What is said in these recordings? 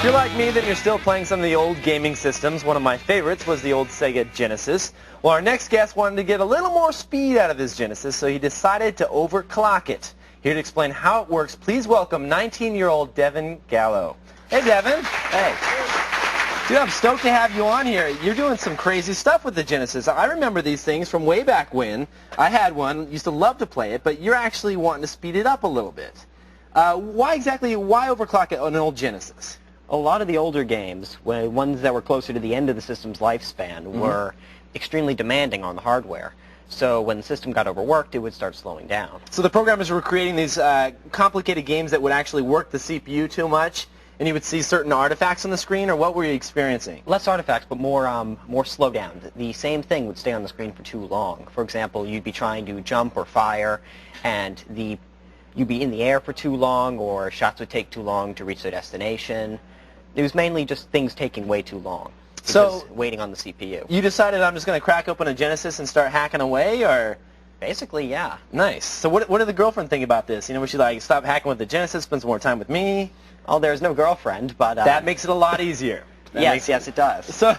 If you're like me, then you're still playing some of the old gaming systems. One of my favorites was the old Sega Genesis. Well, our next guest wanted to get a little more speed out of his Genesis, so he decided to overclock it. Here to explain how it works, please welcome 19-year-old Deven Gallo. Hey, Deven. Hey. Dude, I'm stoked to have you on here. You're doing some crazy stuff with the Genesis. I remember these things from way back when. I had one, used to love to play it, but you're actually wanting to speed it up a little bit. Why overclock it on an old Genesis? A lot of the older games, ones that were closer to the end of the system's lifespan, were extremely demanding on the hardware. So when the system got overworked, it would start slowing down. So the programmers were creating these complicated games that would actually work the CPU too much, and you would see certain artifacts on the screen, or what were you experiencing? Less artifacts, but more slow down. The same thing would stay on the screen for too long. For example, you'd be trying to jump or fire, and you'd be in the air for too long, or shots would take too long to reach their destination. It was mainly just things taking way too long. So waiting on the CPU. You decided I'm just going to crack open a Genesis and start hacking away, or? Basically, yeah. Nice. So what did the girlfriend think about this? You know, was she like, stop hacking with the Genesis, spend some more time with me? Oh, there's no girlfriend, but... that makes it a lot easier. Yes, it does. So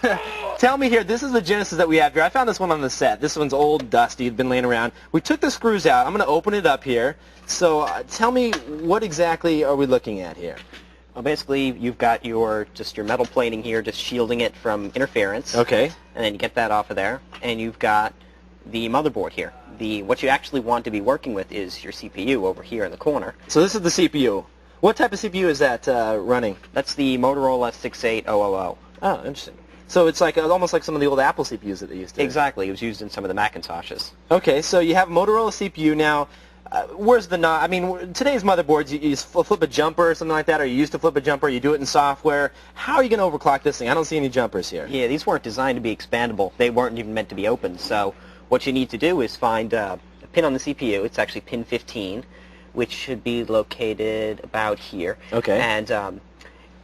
tell me here, this is the Genesis that we have here. I found this one on the set. This one's old, dusty, it's been laying around. We took the screws out. I'm going to open it up here. So tell me, what exactly are we looking at here? Well, basically, you've got your metal plating here, just shielding it from interference. Okay. And then you get that off of there, and you've got the motherboard here. What you actually want to be working with is your CPU over here in the corner. So this is the CPU. What type of CPU is that running? That's the Motorola 68000. Oh, interesting. So it's like almost like some of the old Apple CPUs that they used to. Exactly. It was used in some of the Macintoshes. Okay, so you have Motorola CPU now. Where's the I mean, today's motherboards, you flip a jumper or something like that, or you used to flip a jumper, you do it in software. How are you going to overclock this thing? I don't see any jumpers here. Yeah, these weren't designed to be expandable. They weren't even meant to be open. So what you need to do is find a pin on the CPU. It's actually pin 15, which should be located about here. Okay. And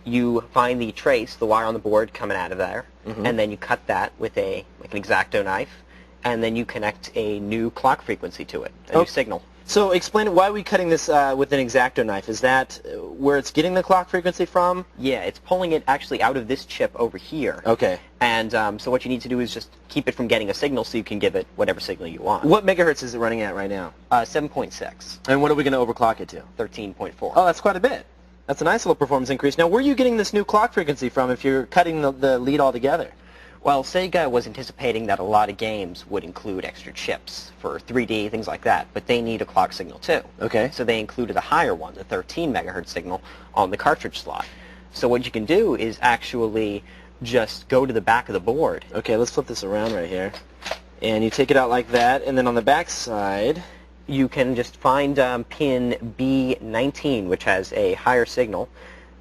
you find the trace, the wire on the board coming out of there, and then you cut that with an X-Acto knife, and then you connect a new clock frequency to it, a new signal. So explain why are we cutting this with an X-Acto knife? Is that where it's getting the clock frequency from? Yeah, it's pulling it actually out of this chip over here. Okay. And so what you need to do is just keep it from getting a signal so you can give it whatever signal you want. What megahertz is it running at right now? 7.6. And what are we going to overclock it to? 13.4. Oh, that's quite a bit. That's a nice little performance increase. Now, where are you getting this new clock frequency from if you're cutting the lead altogether? Well, Sega was anticipating that a lot of games would include extra chips for 3D, things like that, but they need a clock signal too. Okay. So they included a higher one, the 13 megahertz signal, on the cartridge slot. So what you can do is actually just go to the back of the board. Okay, let's flip this around right here. And you take it out like that, and then on the back side, you can just find pin B19, which has a higher signal.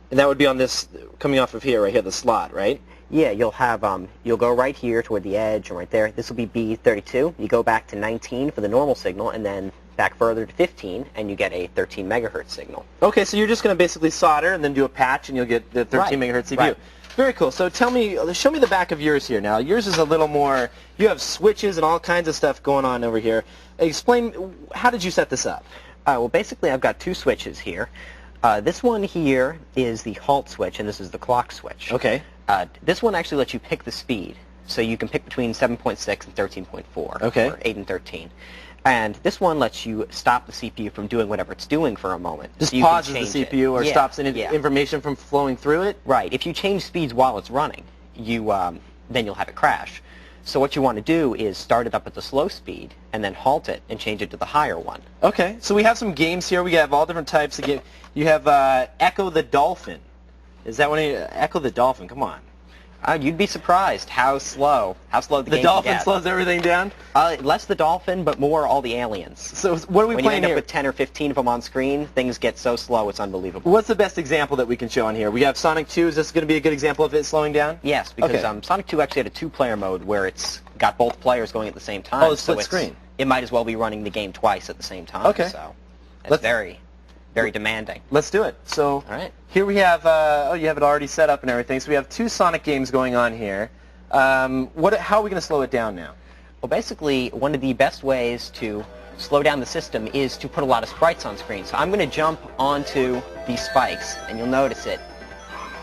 And that would be on this, coming off of here, right here, the slot, right? Yeah, you'll go right here toward the edge and right there. This will be B32. You go back to 19 for the normal signal, and then back further to 15, and you get a 13 megahertz signal. Okay, so you're just going to basically solder and then do a patch, and you'll get the 13 megahertz CPU. Right. Very cool. So show me the back of yours here now. Yours is a little more, you have switches and all kinds of stuff going on over here. Explain, how did you set this up? Well, basically, I've got two switches here. This one here is the halt switch, and this is the clock switch. Okay. This one actually lets you pick the speed, so you can pick between 7.6 and 13.4, okay, or 8 and 13. And this one lets you stop the CPU from doing whatever it's doing for a moment. Just so pauses the CPU or stops any information from flowing through it? Right. If you change speeds while it's running, then you'll have it crash. So what you want to do is start it up at the slow speed and then halt it and change it to the higher one. Okay. So we have some games here. We have all different types of games. You have Echo the Dolphin. Is that one? Echo the Dolphin. Come on. You'd be surprised how slow the game dolphin can get. slows everything down? Less the dolphin, but more all the aliens. So what are we playing here? When you end up with 10 or 15 of them on screen, things get so slow it's unbelievable. What's the best example that we can show on here? We have Sonic 2. Is this going to be a good example of it slowing down? Yes, because Sonic 2 actually had a two-player mode where it's got both players going at the same time. Oh, split screen. It might as well be running the game twice at the same time. Okay. So it's very demanding. Let's do it. So all right. Here we have, you have it already set up and everything. So we have two Sonic games going on here. How are we going to slow it down now? Well, basically, one of the best ways to slow down the system is to put a lot of sprites on screen. So I'm going to jump onto these spikes, and you'll notice it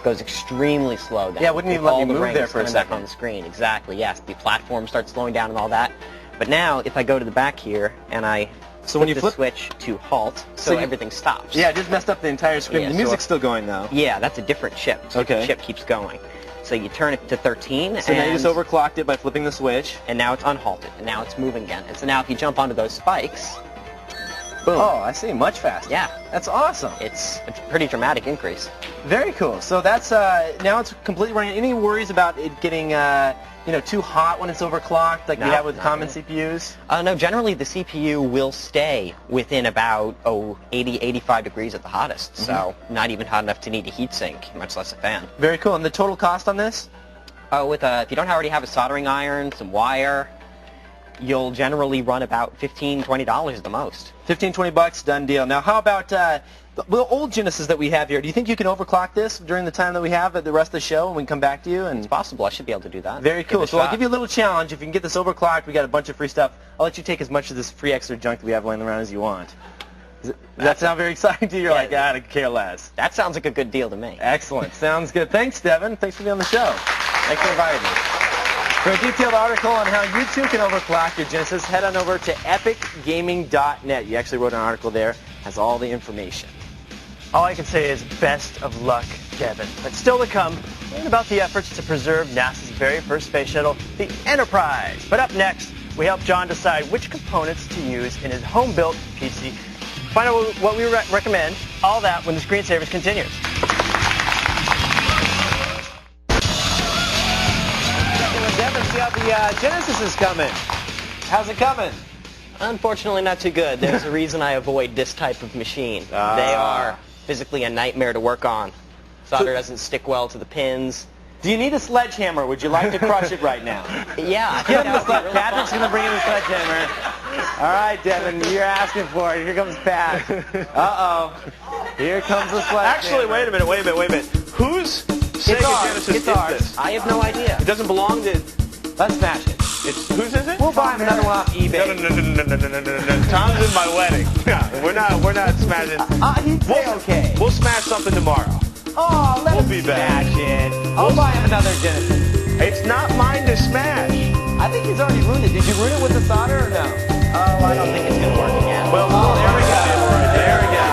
goes extremely slow down. Yeah, wouldn't even let me All the move rings there for a coming back second. on the screen. Exactly, yes. The platform starts slowing down and all that. But now, if I go to the back here and I So when you the flip, switch to halt, so you- everything stops. yeah, it just messed up the entire screen. Yeah, The so music's still going though. Yeah, that's a different chip. So Okay. the chip keeps going. So you turn it to 13, So and now you just overclocked it by flipping the switch. and now it's unhalted, and now it's moving again. And so now if you jump onto those spikes, boom. Oh, I see. Much faster. Yeah, That's awesome. it's a pretty dramatic increase. Very cool. So that's now it's completely running. Any worries about it getting too hot when it's overclocked, like we No, have with not common really. CPUs? No, generally the CPU will stay within about 80, 85 degrees at the hottest. So not even hot enough to need a heat sink, much less a fan. Very cool. And the total cost on this? If you don't already have a soldering iron, some wire, you'll generally run about $15, $20 at the most. 15, 20 bucks, done deal. Now, how about the old Genesis that we have here? Do you think you can overclock this during the time that we have at the rest of the show, and we can come back to you? And It's possible. I should be able to do that. very Give cool. it a So I'll shot. give you a little challenge. If you can get this overclocked, we got a bunch of free stuff. I'll let you take as much of this free extra junk that we have laying around as you want. Does that sound very exciting to you? You're Yeah. like, I don't care less. That sounds like a good deal to me. Excellent. Sounds good. Thanks, Devin. Thanks for being on the show. Thanks for inviting me. For a detailed article on how you too can overclock your Genesis, head on over to epicgaming.net. You actually wrote an article there. Has all the information. All I can say is best of luck, Deven. But still to come, learn about the efforts to preserve NASA's very first space shuttle, the Enterprise. But up next, we help John decide which components to use in his home-built PC. Find out what we recommend, all that when the Screensavers continues. Devin, see how the Genesis is coming. How's it coming? Unfortunately, not too good. There's a reason I avoid this type of machine. They are physically a nightmare to work on. Solder doesn't stick well to the pins. Do you need a sledgehammer? Would you like to crush it right now? Yeah, I Give think him the that would be sledgehammer. really Patrick's fun. going to bring in the sledgehammer. All right, Devin, you're asking for it. Here comes Pat. Uh-oh. Here comes the sledgehammer. Actually, wait a minute. Whose Sega ours. Genesis It's is ours. this? I have no idea. It doesn't belong to... Let's smash it. It's whose is it? We'll buy him another one off eBay. No. Tom's in my wedding. Yeah, we're not smashing. He'd say okay. We'll smash something tomorrow. Oh, let We'll him be back. smash it. I'll buy him another Genesis. It's not mine to smash. I think he's already ruined it. Did you ruin it with the solder or no? Oh, I don't think it's going to work again. Well, there we go. There we go.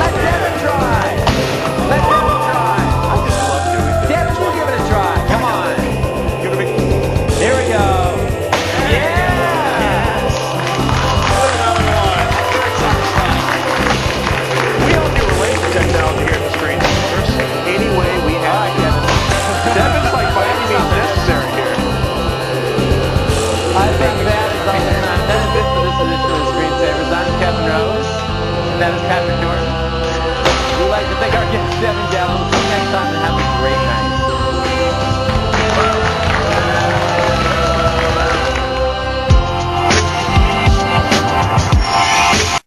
Let Devin try. Let Devin try. I just love doing this. Devin, you give it a try. Come on. Gonna be... Here we go. Yes. Another one. We hope you relate to technology here at the Screen Savers any way we have. Devin's like by any means necessary here. I think that is all the time. That's it for this edition of the Screensavers. I'm Kevin Rose, and that is Patrick